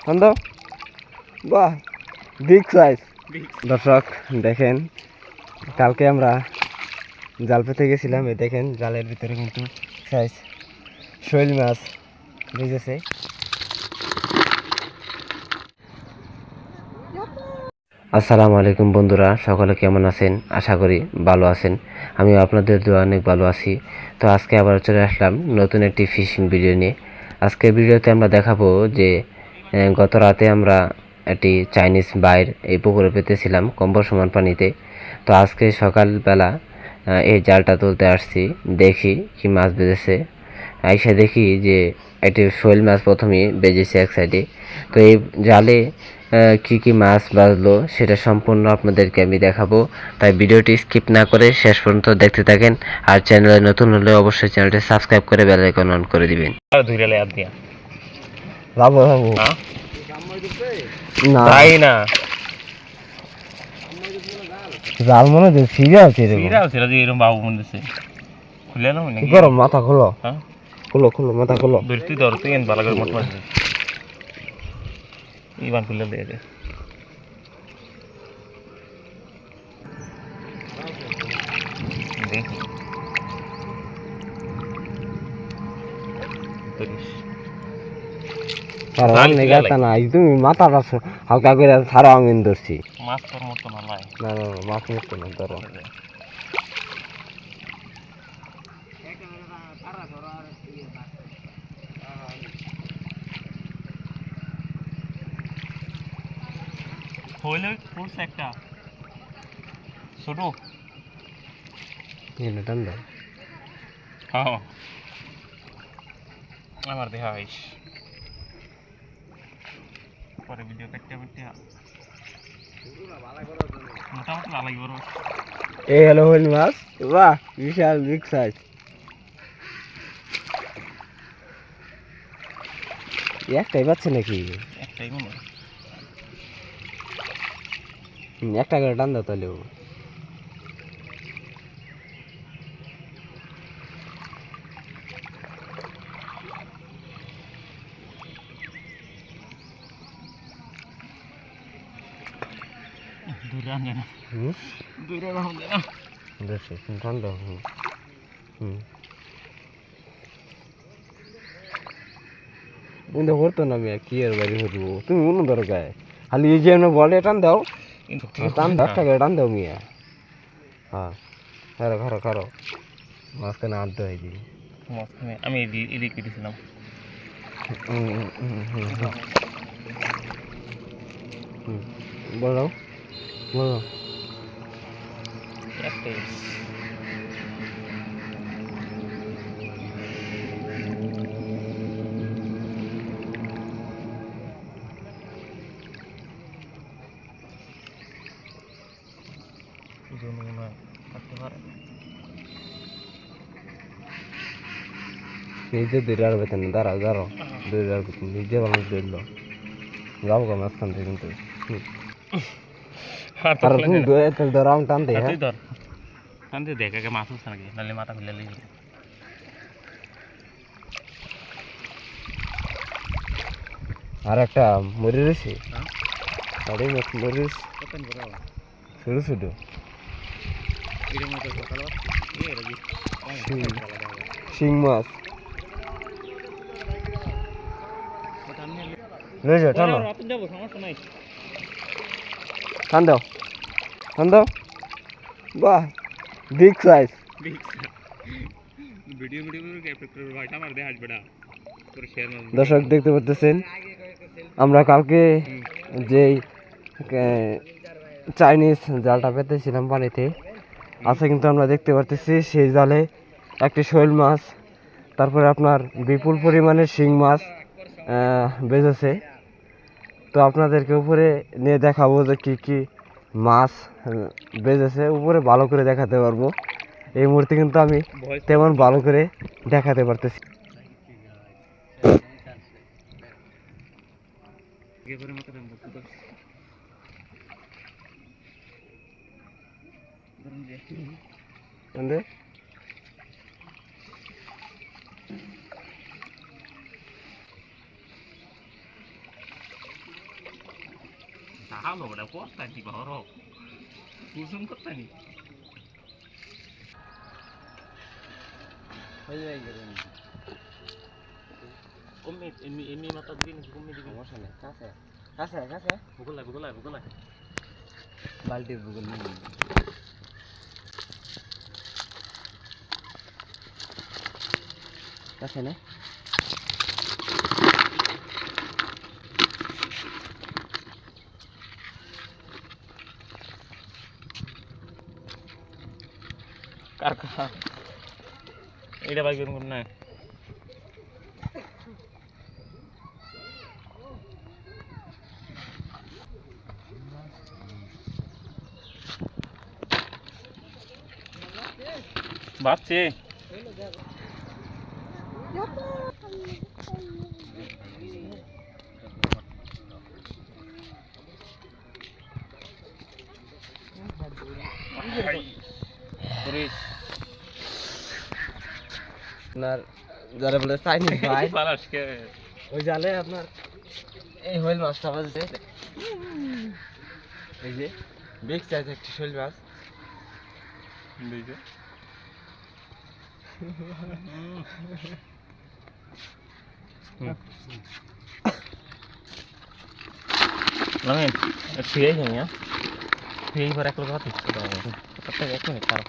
দাও। বাহ, big size. দর্শক দেখেন, কালকে আমরা জাল পেতে গেছিলাম, এই দেখেন জালের ভিতরে কিন্তু সাইজ শৈল মাছ বেজেছে। আসসালামু আলাইকুম বন্ধুরা, সকলে কেমন আছেন? আশা করি ভালো আছেন। আমিও আপনাদের দোয়া অনেক ভালো আছি। তো আজকে আবার চলে আসলাম নতুন একটি ফিশিং ভিডিও নিয়ে। আজকের ভিডিওতে আমরা দেখাবো যে গত রাতে আমরা একটি চাইনিজ বাইর এই পুকুরে পেতেছিলাম কম্বল সমান পানিতে। তো আজকে সকালবেলা এই জালটা তুলতে আসছি, দেখি কি মাছ বেজেছে। আইসা দেখি যে একটি শৈল মাছ প্রথমেই বেজেছে এক সাইডে। তো এই জালে কি কি মাছ বাজলো সেটা সম্পূর্ণ আপনাদেরকে আমি দেখাবো, তাই ভিডিওটি স্কিপ না করে শেষ পর্যন্ত দেখতে থাকেন। আর চ্যানেলে নতুন হলে অবশ্যই চ্যানেলটি সাবস্ক্রাইব করে বেল আইকন অন করে দিবেন। না জাল মনে হয় সিরিয়াল ছিল, এরকম বাবু মনে খুলে না কি করো? মাথা খোলো, খোলো খোলো, মাথা খোলো। ধরতে ধরতে ভালো করে মোট মাছ ইবান খুলে দিয়ে দে। তুমি মাথাটা হালকা করে ছাড়ো, আমি ধরছি। মাছ তোর মতো না, না না না, মাছ মতো না, ধরো। হইলে পড়ছে একটা ছোট। টান দাও। হ্যাঁ আমার দেখা হইস পরে ভিডিও কাটতে কাটতে মোটামুটি ভালো লাগবে। এই হলো হইল মাছ। বাহ, বিশাল বিগ সাইজ। একটাই পাচ্ছে নাকি? একটাই মনে হয়। একটা করে টান দাও তাহলেও। দূরে আনবে না, দূরে আনবে না, টান দাও। কিন্তু করতো না মিয়া, কি আর বাড়ি হইব। তুমি অন্য ধরো গায়ে খালি এই যে বলে টান দাও, টান দাও, একটা করে টান দাও মিয়া। হ্যাঁ, খারো খারো খারো, মাঝখানে আনতে হয় দিই। মাঝখানে আমি এদিক দিয়েছিলাম। বলো বলো। একটাই নিজে দূরে আর বেতন দাঁড়াও দাঁড়াও, দূরে আর নিজে বানানো দৌড়ল যাবো গা মাঝখান থেকে কিন্তু। আর তুমি ধরো, আমি টান দিই। হ্যাঁ ধর টান দিয়ে দেখ আগে মাছ উঠছে নাকি, নাহলে মাথা খুলে লেগে। আর একটা মরে রয়েছে, মরে রয়েছে ছোট ছোট শিং মাছ রয়েছে। টানো, টান দাও, টান দাও। বাহ, বিগ সাইজ। দর্শক দেখতে পাচ্ছেন, আমরা কালকে যেই চাইনিজ জালটা পেতেছিলাম পানিতে আছে, কিন্তু আমরা দেখতে পারতেছি সেই জালে একটি শৈল মাছ, তারপরে আপনার বিপুল পরিমাণে শিং মাছ বেজেছে। তো আপনাদেরকে উপরে নিয়ে দেখাবো যে কী কী মাছ বেজেছে, উপরে ভালো করে দেখাতে পারবো। এই মুহূর্তে কিন্তু আমি তেমন ভালো করে দেখাতে পারতেছি। Halo, udah kota di bawah. Kusum kota nih. Kumit, ini mata begini, kumit begini. সমস্যা নেই কাছে কাছে কাছে Pukul lah, pukul lah. বালতির বুকুল নেই কাছে না Karka. Ini bagi orang mana? Baca. Turis. আপনার যারা বলে চাইনিজ ভাই Panas ke? ওই জালে আপনার এই হোল মাছটা বাজছে এই যে বিগ সাইজ একটা শোল মাছ Bisa. Langin, sih ya. Sih berak lu kata. Kata ya kan, kalau.